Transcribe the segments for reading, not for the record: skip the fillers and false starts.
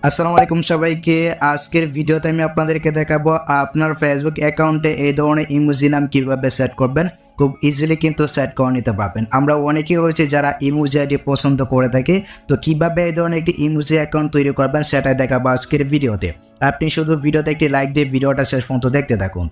আসসালামু আলাইকুম সবাইকে। আজকের ভিডিওতে আমি আপনাদেরকে দেখাবো আপনার ফেসবুক অ্যাকাউন্টে এই ধরনের ইমোজি নাম কিভাবে সেট করবেন। খুব ইজিলি কিন্তু সেট করে নিতে পারবেন। আমরা অনেকেই রয়েছে যারা ইমোজি আইডি পছন্দ করে থাকি, তো কিভাবে এই ধরনের একটি ইমোজি অ্যাকাউন্ট তৈরি করবেন সেটাই দেখাবো আজকের ভিডিওতে। আপনি শুধু ভিডিওতে একটি লাইক দিয়ে ভিডিওটা শেষ পর্যন্ত দেখতে থাকুন।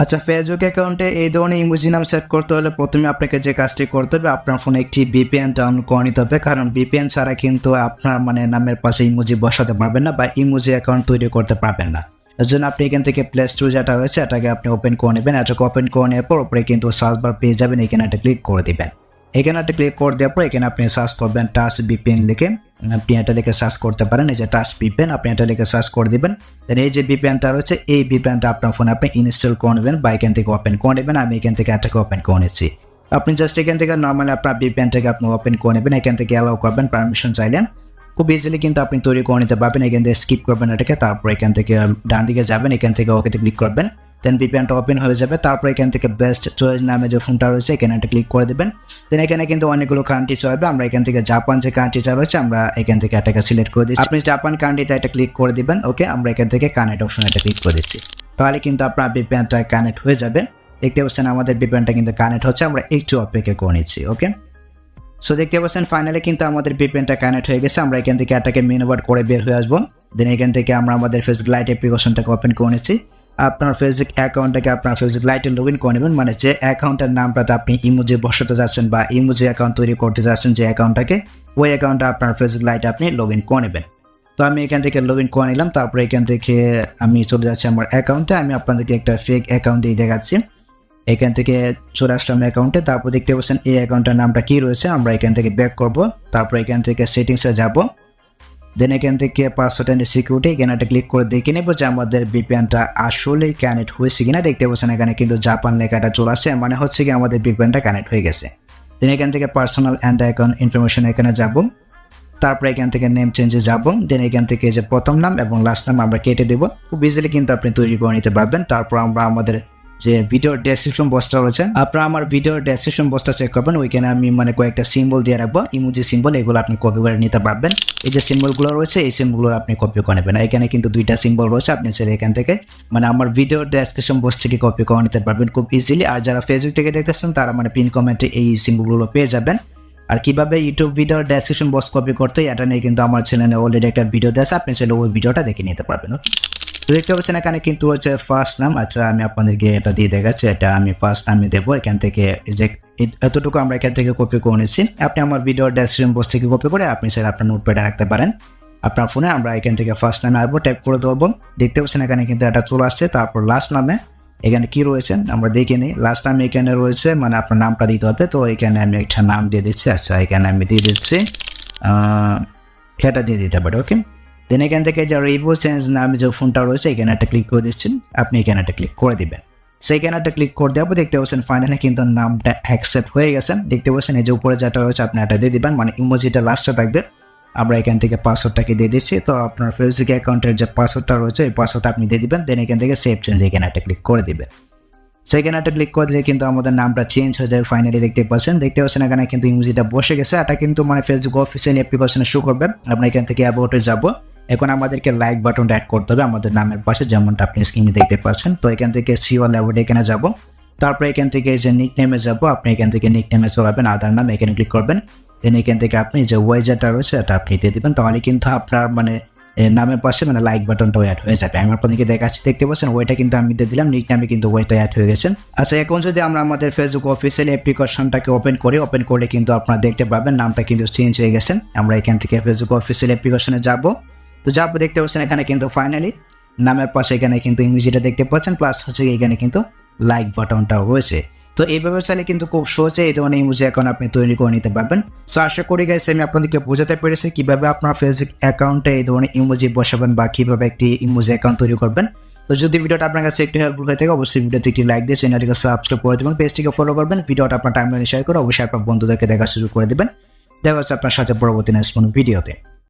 আচ্ছা, ফেসবুক অ্যাকাউন্টে এই ধরনের ইমোজি নাম সেট করতে হলে প্রথমে আপনাকে যে কাজটি করতে হবে, আপনার ফোনে একটি VPN ডাউনলোড করে নিতে হবে। কারণ VPN ছাড়া কিন্তু আপনার নামের পাশে ইমোজি বসাতে পারবেন না বা ইমোজি অ্যাকাউন্ট তৈরি করতে পারবেন না। এর জন্য আপনি এখান থেকে প্লে স্টোর যেটা রয়েছে এটাকে আপনি ওপেন করে নেবেন। এটাকে ওপেন করে নেওয়ার পর উপরে কিন্তু সার্চ বার পেয়ে যাবেন, এখানে একটা ক্লিক করে দিবেন। এখানে একটা ক্লিক করে দেওয়ার পর এখানে আপনি সার্চ করবেন 𝗤𝗏VPN লিখে। আপনি এটা লিখে সার্চ করতে পারেন, এই যে 𝗤𝗏VPN, আপনি এটা লিখে সার্চ করে দিবেন। দেন এই যে VPNটা রয়েছে এই VPNটা আপনার ফোনে আপনি ইনস্টল করে নেবেন বা এখান থেকে ওপেন করে নেবেন। আমি এখান থেকে এটাকে ওপেন করে নিচ্ছি। আপনি জাস্ট এখান থেকে নর্মালি আপনার VPNটাকে আপনি ওপেন করে নেবেন, এখান থেকে অ্যালাউ করবেন পারমিশন চাইলে। খুব ইজিলি কিন্তু আপনি তৈরি করে নিতে পারবেন। এখান থেকে স্কিপ করবেন এটাকে, তারপর এখান থেকে ডান দিকে যাবেন, এখান থেকে ওকেতে ক্লিক করবেন। দেন VPNটা ওপেন হয়ে যাবে। তারপর এখান থেকে বেস্ট চয়েস নামে যে ফোনটা রয়েছে এখানে একটা ক্লিক করে দেবেন। দেন এখানে কিন্তু অনেকগুলো কান্ট্রি চলবে। আমরা এখান থেকে জাপান যে কান্ট্রিটা রয়েছে আমরা এখান থেকে এটাকে সিলেক্ট করে দিচ্ছি। আপনি জাপান কান্ট্রিতে এটা ক্লিক করে দিবেন। ওকে, আমরা এখান থেকে কানেক্ট অপশনে এটা ক্লিক করে দিচ্ছি। তাহলে কিন্তু আপনার VPNটা কানেক্ট হয়ে যাবে। দেখতে পাচ্ছেন আমাদের VPNটা কিন্তু কানেক্ট হচ্ছে। আমরা একটু অপেক্ষা করে নিচ্ছি। ওকে, সো দেখতে পাচ্ছেন ফাইনালি কিন্তু আমাদের VPNটা কানেক্ট হয়ে গেছে। আমরা এখান থেকে এটাকে মেনু বার করে বের হয়ে আসবো। দেন এখান থেকে আমরা আমাদের ফেসবুক লাইট অ্যাপ্লিকেশনটাকে ওপেন করে নিচ্ছি। আপনার ফেসবুক অ্যাকাউন্টটাকে আপনার ফেসবুক লাইটে লগ ইন করে নেবেন, মানে যে অ্যাকাউন্টের নামটাতে আপনি ইমোজি বসাতে যাচ্ছেন বা ইমোজি অ্যাকাউন্ট তৈরি করতে যাচ্ছেন যে অ্যাকাউন্টটাকে, ওই অ্যাকাউন্টটা আপনার ফেসবুক লাইটে আপনি লগ ইন করে নেবেন। তো আমি এখান থেকে লগ ইন করে নিলাম। তারপরে এখান থেকে আমি চলে যাচ্ছি আমার অ্যাকাউন্টে। আমি আপনাদেরকে একটা ফেক অ্যাকাউন্ট দিয়ে দেখাচ্ছি। এখান থেকে চলে আসলাম অ্যাকাউন্টে। তারপর দেখতে পাচ্ছেন এই অ্যাকাউন্টের নামটা কি রয়েছে। আমরা এখান থেকে ব্যাক করব। তারপর এখান থেকে সেটিংসে যাব। দেন এখান থেকে পাসওয়ার্ড অ্যান্ড সিকিউরিটি এখানে একটা ক্লিক করে দেখে নেব যে আমাদের VPNটা আসলেই কানেক্ট হয়েছে কিনা। দেখতে পাচ্ছেন এখানে কিন্তু জাপান লেখাটা চলে আসছে, মানে হচ্ছে কি আমাদের VPNটা কানেক্ট হয়ে গেছে। দেন এখান থেকে পার্সোনাল অ্যান্ড অ্যাকাউন্ট ইনফরমেশন এখানে যাব। তারপরে এখান থেকে নেম চেঞ্জে যাব। দেন এখান থেকে যে প্রথম নাম এবং লাস্ট নাম আমরা কেটে দেবো। খুব ইজিলি কিন্তু আপনি তৈরি করে নিতে পারবেন। তারপর আমরা আমাদের যে ভিডিওর ডেসক্রিপশন বক্সটা রয়েছে, আপনারা আমার ভিডিওর ডেসক্রিপশন বক্সটা চেক করবেন। ওইখানে আমি কয়েকটা সিম্বল দিয়ে রাখবো, ইমোজি সিম্বল, এগুলো আপনি কপি করে নিতে পারবেন। এই যে সিম্বলগুলো রয়েছে এই সিম্বলগুলো আপনি কপি করে নেবেন। এখানে কিন্তু দুইটা সিম্বল রয়েছে, আপনি চাইলে এখান থেকে আমার ভিডিওর ডেসক্রিপশন বক্স থেকে কপি করে নিতে পারবেন খুব ইজিলি। আর যারা ফেসবুক থেকে দেখতেছেন তারা পিন কমেন্টে এই সিম্বলগুলো পেয়ে যাবেন। আর কিভাবে ইউটিউব ভিডিওর ডেসক্রিপশন বক্স কপি করতে এটা নিয়ে কিন্তু আমার চ্যানেলে অলরেডি একটা ভিডিও দেওয়া আছে, আপনি চাইলে ওই ভিডিওটা দেখে নিতে পারবেন। তো দেখতে পাচ্ছেন এখানে কিন্তু হচ্ছে ফার্স্ট নাম। আচ্ছা, আমি আপনাদেরকে এটা দিয়ে দেখাচ্ছি। এটা আমি ফার্স্ট নামে দেবো। এখান থেকে যে এতটুকু আমরা এখান থেকে কপি করে নিচ্ছি। আপনি আমার ভিডিওর ডেসক্রিপশন বক্স থেকে কপি করে আপনি চাইলে আপনার নোটপ্যাডে রাখতে পারেন আপনার ফোনে। আমরা এখান থেকে ফার্স্ট নামে আসবো, ট্যাপ করে ধরবো। দেখতে পাচ্ছেন এখানে কিন্তু এটা চলে আসছে। তারপর লাস্ট নামে এখানে কি রয়েছে আমরা দেখে নিই। লাস্ট নামে এখানে রয়েছে আপনার নামটা দিতে হবে। তো এখানে আমি একটা নাম দিয়ে দিচ্ছি। আচ্ছা, এখানে আমি দিয়ে দিচ্ছি এটা দিয়ে দিতে পারি। ওকে, দেন এখান থেকে যে রিভিউ চেঞ্জ নামে যে ফোনটা রয়েছে এখানে একটা ক্লিক করে দিচ্ছেন। আপনি এখানে একটা ক্লিক করে দিবেন। সেইখানে একটা ক্লিক করে দেওয়ার পর দেখতে পাচ্ছেন ফাইনালি কিন্তু নামটা অ্যাকসেপ্ট হয়ে গেছে। দেখতে পাচ্ছেন এই যে উপরে যেটা রয়েছে আপনি এটা দিয়ে দিবেন, ইমোজিটা লাস্টে থাকবে। আমরা এখান থেকে পাসওয়ার্ডটাকে দিয়ে দিচ্ছি। তো আপনার ফেসবুক অ্যাকাউন্টের যে পাসওয়ার্ডটা রয়েছে এই পাসওয়ার্ডটা আপনি দিয়ে দিবেন। দেন এখান থেকে সেভ চেঞ্জ এখানে একটা ক্লিক করে দিবেন। সেখানে একটা ক্লিক করে দিলে কিন্তু আমাদের নামটা চেঞ্জ হয়ে যায় ফাইনালি। দেখতে পাচ্ছেন এখানে কিন্তু ইমোজিটা বসে গেছে। এটা কিন্তু ফেসবুক অফিসিয়াল অ্যাপ্লিকেশনে শো করবে। আমরা এখান থেকে অ্যাবাউটে যাব। এখন আমাদেরকে লাইক বাটনটা অ্যাড করতে হবে আমাদের নামের পাশে, যেমনটা আপনি স্ক্রিনে দেখতে পাচ্ছেন। তো এখান থেকে 𝗤𝗹𝗹 এখানে যাব। তারপরে এখান থেকে যে নিকনেমে যাব, আপনি এখান থেকে নিকনেমে চলাবেন, আদার নাম এখানে ক্লিক করবেন। দেন এখান থেকে আপনি যে ওয়াইজারটা রয়েছে এটা আপনি দিয়ে দেবেন। তাহলে কিন্তু আপনার নামের পাশে লাইক বাটনটাও অ্যাড হয়ে যাবে। আমি আপনাদেরকে দেখাচ্ছি, দেখতে পাচ্ছেন ওইটা কিন্তু আমি দিয়ে দিলাম, নিকনেমে কিন্তু ওইটা অ্যাড হয়ে গেছে। আচ্ছা, এখন যদি আমরা আমাদের ফেসবুক অফিসিয়াল অ্যাপ্লিকেশনটাকে ওপেন করলে কিন্তু আপনারা দেখতে পাবেন নামটা কিন্তু চেঞ্জ হয়ে গেছে। আমরা এখান থেকে ফেসবুক অফিসিয়াল অ্যাপ্লিকেশনে যাব। তো যাবো, দেখতে পাচ্ছেন এখানে কিন্তু ফাইনালি নামের পাশে এখানে কিন্তু ইমোজিটা দেখতে পাচ্ছেন, প্লাস হচ্ছে এখানে কিন্তু লাইক বাটনটাও রয়েছে। তো এইভাবে চাইলে কিন্তু খুব সহজে এই ধরনের ইমোজি এখন আপনি তৈরি করে নিতে পারবেন। সো আশা করি গাইস আমি আপনাদেরকে বোঝাতে পেরেছি কিভাবে আপনার ফেসবুক অ্যাকাউন্টে এই ধরনের ইমোজি বসাবেন বা কিভাবে একটি ইমোজি অ্যাকাউন্ট তৈরি করবেন। তো যদি ভিডিওটা আপনার কাছে একটু হেল্পফুল হয়ে থাকে অবশ্যই ভিডিওতে একটি লাইক দিয়ে চ্যানেলটিকে সাবস্ক্রাইব করে দেবেন, পেজটিকে ফলো করবেন, ভিডিওটা আপনার টাইমলাইনে শেয়ার করে অবশ্যই আপনার বন্ধুদেরকে দেখার সুযোগ করে দেবেন। দেখা হচ্ছে আপনার সাথে পরবর্তী নেক্সট কোনো ভিডিওতে।